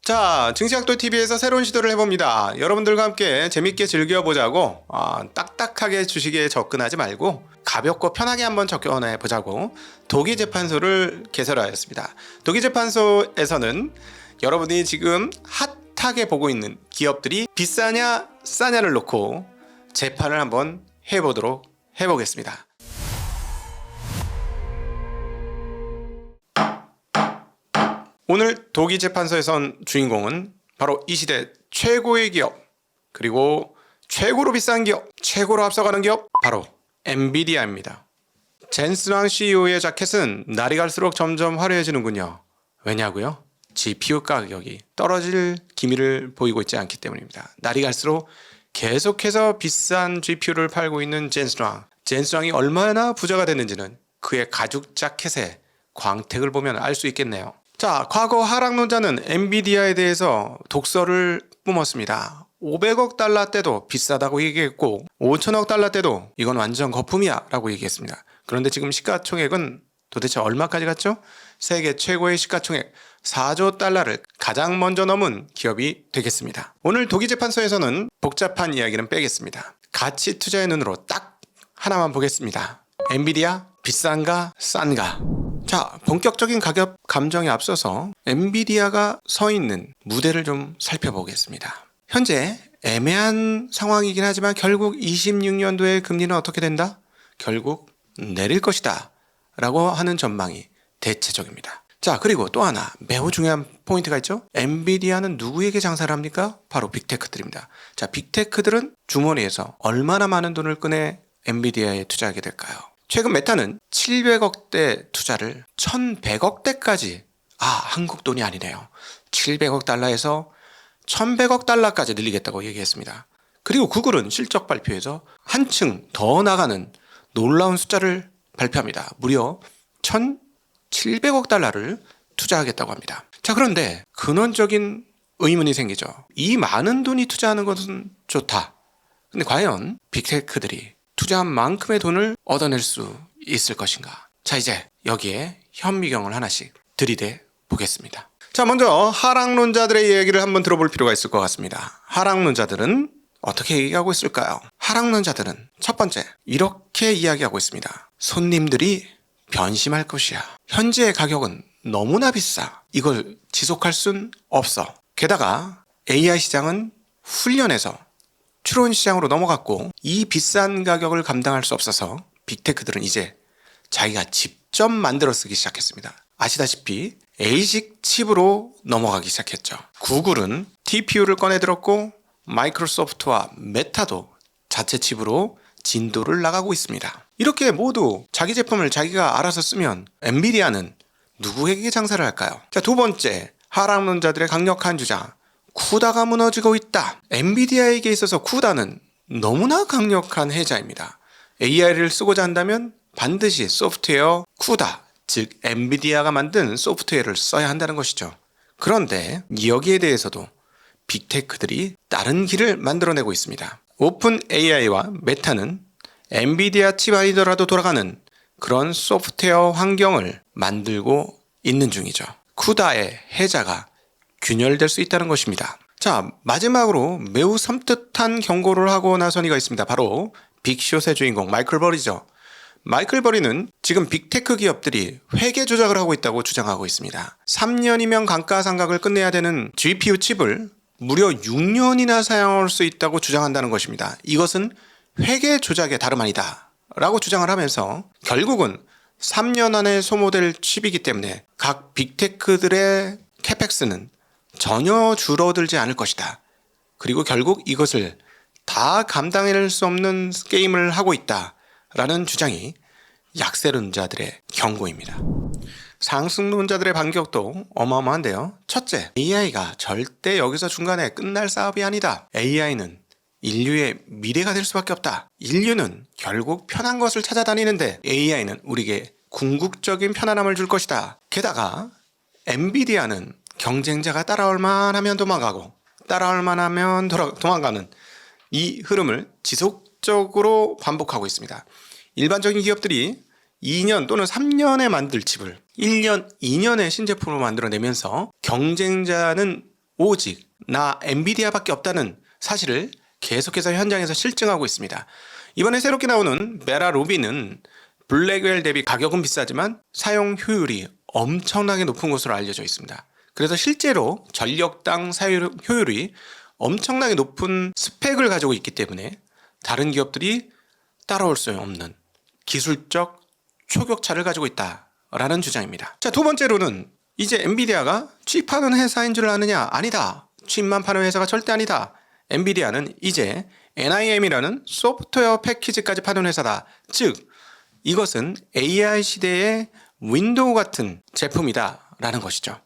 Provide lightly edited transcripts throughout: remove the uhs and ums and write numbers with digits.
자, 증시학도TV에서 새로운 시도를 해봅니다. 여러분들과 함께 재밌게 즐겨보자고 딱딱하게 주식에 접근하지 말고 가볍고 편하게 한번 접근해보자고 독일재판소를 개설하였습니다. 독일재판소에서는 여러분이 지금 핫하게 보고 있는 기업들이 비싸냐 싸냐를 놓고 재판을 한번 해보겠습니다. 오늘 독일재판소에선 주인공은 바로 이 시대 최고의 기업, 그리고 최고로 비싼 기업, 최고로 앞서가는 기업, 바로 엔비디아입니다. 젠슨 왕 CEO의 자켓은 날이 갈수록 점점 화려해지는군요. 왜냐고요? GPU 가격이 떨어질 기미를 보이고 있지 않기 때문입니다. 날이 갈수록 계속해서 비싼 GPU를 팔고 있는 젠슨 왕. 젠슨 왕이 얼마나 부자가 됐는지는 그의 가죽 자켓의 광택을 보면 알 수 있겠네요. 자, 과거 하락론자는 엔비디아에 대해서 독설을 뿜었습니다. 500억 달러 때도 비싸다고 얘기했고 5천억 달러 때도 이건 완전 거품이야 라고 얘기했습니다. 그런데 지금 시가총액은 도대체 얼마까지 갔죠? 세계 최고의 시가총액 4조 달러를 가장 먼저 넘은 기업이 되겠습니다. 오늘 독일재판소에서는 복잡한 이야기는 빼겠습니다. 가치 투자의 눈으로 딱 하나만 보겠습니다. 엔비디아 비싼가 싼가? 자, 본격적인 가격 감정에 앞서서 엔비디아가 서 있는 무대를 좀 살펴보겠습니다. 현재 애매한 상황이긴 하지만 결국 26년도에 금리는 어떻게 된다? 결국 내릴 것이다 라고 하는 전망이 대체적입니다. 자, 그리고 또 하나 매우 중요한 포인트가 있죠. 엔비디아는 누구에게 장사를 합니까? 바로 빅테크들입니다. 자, 빅테크들은 주머니에서 얼마나 많은 돈을 꺼내 엔비디아에 투자하게 될까요? 최근 메타는 700억대 투자를 1100억대까지, 한국 돈이 아니네요. 700억 달러에서 1100억 달러까지 늘리겠다고 얘기했습니다. 그리고 구글은 실적 발표에서 한층 더 나가는 놀라운 숫자를 발표합니다. 무려 1700억 달러를 투자하겠다고 합니다. 자, 그런데 근원적인 의문이 생기죠. 이 많은 돈이 투자하는 것은 좋다. 근데 과연 빅테크들이 투자한 만큼의 돈을 얻어낼 수 있을 것인가? 자, 이제 여기에 현미경을 하나씩 들이대 보겠습니다. 자, 먼저 하락론자들의 얘기를 한번 들어볼 필요가 있을 것 같습니다. 하락론자들은 어떻게 얘기하고 있을까요? 하락론자들은 첫 번째, 이렇게 이야기하고 있습니다. 손님들이 변심할 것이야. 현재의 가격은 너무나 비싸. 이걸 지속할 순 없어. 게다가 AI 시장은 훈련해서 추론 시장으로 넘어갔고 이 비싼 가격을 감당할 수 없어서 빅테크들은 이제 자기가 직접 만들어 쓰기 시작했습니다. 아시다시피 ASIC 칩으로 넘어가기 시작했죠. 구글은 TPU를 꺼내 들었고 마이크로소프트와 메타도 자체 칩으로 진도를 나가고 있습니다. 이렇게 모두 자기 제품을 자기가 알아서 쓰면 엔비디아는 누구에게 장사를 할까요? 자, 두 번째, 하락론자들의 강력한 주장. 쿠다가 무너지고 있다. 엔비디아에게 있어서 쿠다는 너무나 강력한 해자입니다. AI를 쓰고자 한다면 반드시 소프트웨어 쿠다, 즉 엔비디아가 만든 소프트웨어를 써야 한다는 것이죠. 그런데 여기에 대해서도 빅테크들이 다른 길을 만들어내고 있습니다. 오픈 AI와 메타는 엔비디아 칩 아니더라도 돌아가는 그런 소프트웨어 환경을 만들고 있는 중이죠. 쿠다의 해자가 균열될 수 있다는 것입니다. 자, 마지막으로 매우 섬뜩한 경고를 하고 나선 이가 있습니다. 바로 빅숏의 주인공 마이클 버리죠. 마이클 버리는 지금 빅테크 기업들이 회계 조작을 하고 있다고 주장하고 있습니다. 3년이면 감가상각을 끝내야 되는 GPU 칩을 무려 6년이나 사용할 수 있다고 주장한다는 것입니다. 이것은 회계 조작의 다름 아니다 라고 주장을 하면서 결국은 3년 안에 소모될 칩이기 때문에 각 빅테크들의 캐펙스는 전혀 줄어들지 않을 것이다. 그리고 결국 이것을 다 감당할 수 없는 게임을 하고 있다라는 주장이 약세론자들의 경고입니다. 상승론자들의 반격도 어마어마한데요. 첫째, AI가 절대 여기서 중간에 끝날 사업이 아니다. AI는 인류의 미래가 될 수밖에 없다. 인류는 결국 편한 것을 찾아다니는데 AI는 우리에게 궁극적인 편안함을 줄 것이다. 게다가 엔비디아는 경쟁자가 따라올 만하면 도망가고 따라올 만하면 도망가는 이 흐름을 지속적으로 반복하고 있습니다. 일반적인 기업들이 2년 또는 3년에 만들 칩을 1년, 2년에 신제품으로 만들어내면서 경쟁자는 오직 나 엔비디아밖에 없다는 사실을 계속해서 현장에서 실증하고 있습니다. 이번에 새롭게 나오는 메라 루비는 블랙웰 대비 가격은 비싸지만 사용 효율이 엄청나게 높은 것으로 알려져 있습니다. 그래서 실제로 전력당 사용 효율이 엄청나게 높은 스펙을 가지고 있기 때문에 다른 기업들이 따라올 수 없는 기술적 초격차를 가지고 있다라는 주장입니다. 자, 두 번째로는 이제 엔비디아가 칩하는 회사인 줄 아느냐? 아니다. 칩만 파는 회사가 절대 아니다. 엔비디아는 이제 NIM이라는 소프트웨어 패키지까지 파는 회사다. 즉 이것은 AI 시대의 윈도우 같은 제품이다 라는 것이죠.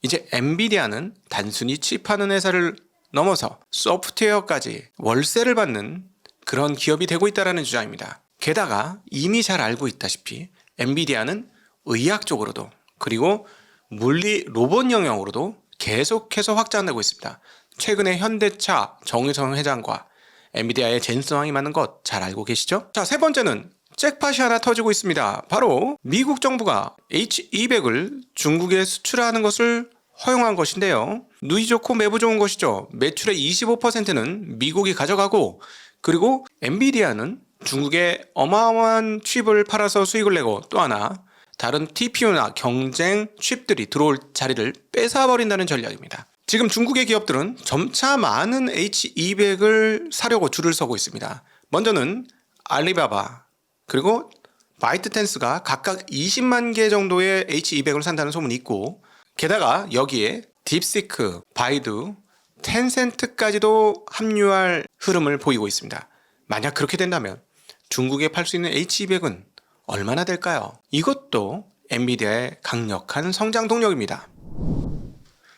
이제 엔비디아는 단순히 칩하는 회사를 넘어서 소프트웨어까지 월세를 받는 그런 기업이 되고 있다는 주장입니다. 게다가 이미 잘 알고 있다시피 엔비디아는 의학 쪽으로도 그리고 물리 로봇 영역으로도 계속해서 확장되고 있습니다. 최근에 현대차 정의성 회장과 엔비디아의 젠슨 왕이 맞는 것 잘 알고 계시죠? 자, 세 번째는 잭팟이 하나 터지고 있습니다. 바로 미국 정부가 H200을 중국에 수출하는 것을 허용한 것인데요. 누이 좋고 매부 좋은 것이죠. 매출의 25%는 미국이 가져가고 그리고 엔비디아는 중국에 어마어마한 칩을 팔아서 수익을 내고 또 하나 다른 TPU나 경쟁 칩들이 들어올 자리를 뺏어버린다는 전략입니다. 지금 중국의 기업들은 점차 많은 H200을 사려고 줄을 서고 있습니다. 먼저는 알리바바 그리고 바이트댄스가 각각 20만 개 정도의 H200을 산다는 소문이 있고 게다가 여기에 딥시크, 바이두, 텐센트까지도 합류할 흐름을 보이고 있습니다. 만약 그렇게 된다면 중국에 팔 수 있는 H200은 얼마나 될까요? 이것도 엔비디아의 강력한 성장 동력입니다.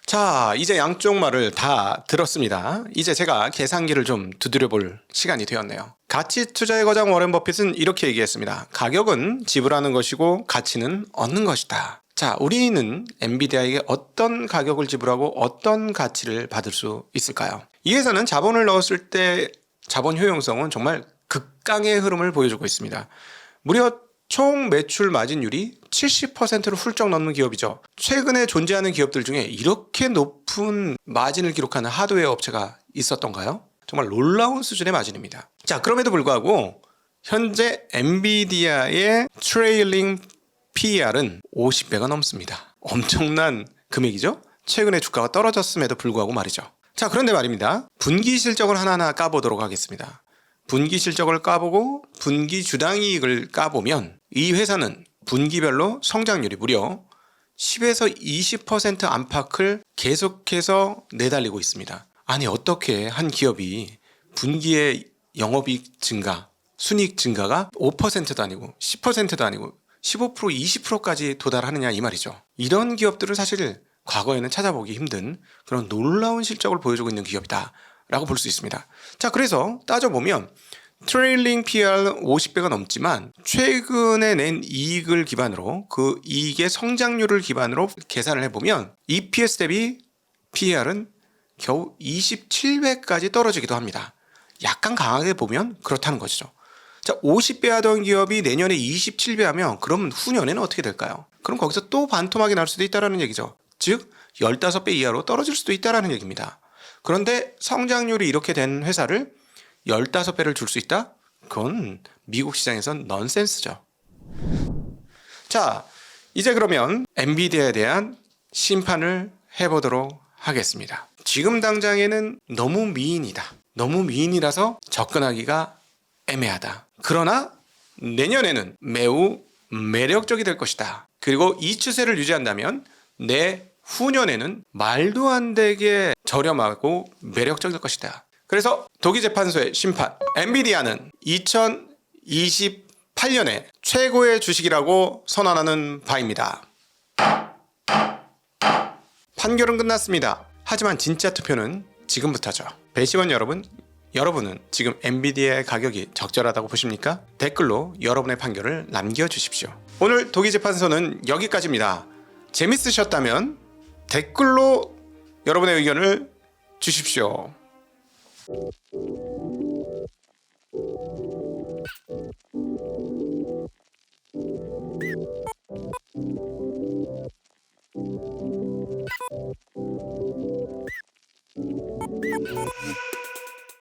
자, 이제 양쪽 말을 다 들었습니다. 이제 제가 계산기를 좀 두드려 볼 시간이 되었네요. 가치 투자의 거장 워렌 버핏은 이렇게 얘기했습니다. 가격은 지불하는 것이고 가치는 얻는 것이다. 자, 우리는 엔비디아에게 어떤 가격을 지불하고 어떤 가치를 받을 수 있을까요? 이 회사는 자본을 넣었을 때 자본 효용성은 정말 극강의 흐름을 보여주고 있습니다. 무려 총 매출 마진율이 70%를 훌쩍 넘는 기업이죠. 최근에 존재하는 기업들 중에 이렇게 높은 마진을 기록하는 하드웨어 업체가 있었던가요? 정말 놀라운 수준의 마진입니다. 자, 그럼에도 불구하고 현재 엔비디아의 트레일링 PER은 50배가 넘습니다. 엄청난 금액이죠? 최근에 주가가 떨어졌음에도 불구하고 말이죠. 자, 그런데 말입니다. 분기 실적을 하나하나 까보도록 하겠습니다. 분기 실적을 까보고 분기 주당이익을 까보면 이 회사는 분기별로 성장률이 무려 10에서 20% 안팎을 계속해서 내달리고 있습니다. 아니 어떻게 한 기업이 분기의 영업이익 증가, 순이익 증가가 5%도 아니고 10%도 아니고 15%, 20%까지 도달하느냐 이 말이죠. 이런 기업들은 사실 과거에는 찾아보기 힘든 그런 놀라운 실적을 보여주고 있는 기업이다 라고 볼 수 있습니다. 자, 그래서 따져보면 트레일링 PER 50배가 넘지만 최근에 낸 이익을 기반으로 그 이익의 성장률을 기반으로 계산을 해보면 EPS 대비 PER은 겨우 27배까지 떨어지기도 합니다. 약간 강하게 보면 그렇다는 것이죠. 자, 50배 하던 기업이 내년에 27배 하면 그러면 후년에는 어떻게 될까요? 그럼 거기서 또 반토막이 날 수도 있다는 얘기죠. 즉 15배 이하로 떨어질 수도 있다는 얘기입니다. 그런데 성장률이 이렇게 된 회사를 15배를 줄 수 있다? 그건 미국 시장에선 넌센스죠. 자, 이제 그러면 엔비디아에 대한 심판을 해보도록 하겠습니다. 지금 당장에는 너무 미인이다. 너무 미인이라서 접근하기가 애매하다. 그러나 내년에는 매우 매력적이 될 것이다. 그리고 이 추세를 유지한다면 내후년에는 말도 안 되게 저렴하고 매력적일 것이다. 그래서 독일재판소의 심판, 엔비디아는 2028년에 최고의 주식이라고 선언하는 바입니다. 판결은 끝났습니다. 하지만 진짜 투표는 지금부터죠. 배시원 여러분, 여러분은 지금 엔비디아의 가격이 적절하다고 보십니까? 댓글로 여러분의 판결을 남겨주십시오. 오늘 독일재판소는 여기까지입니다. 재밌으셨다면 댓글로 여러분의 의견을 주십시오.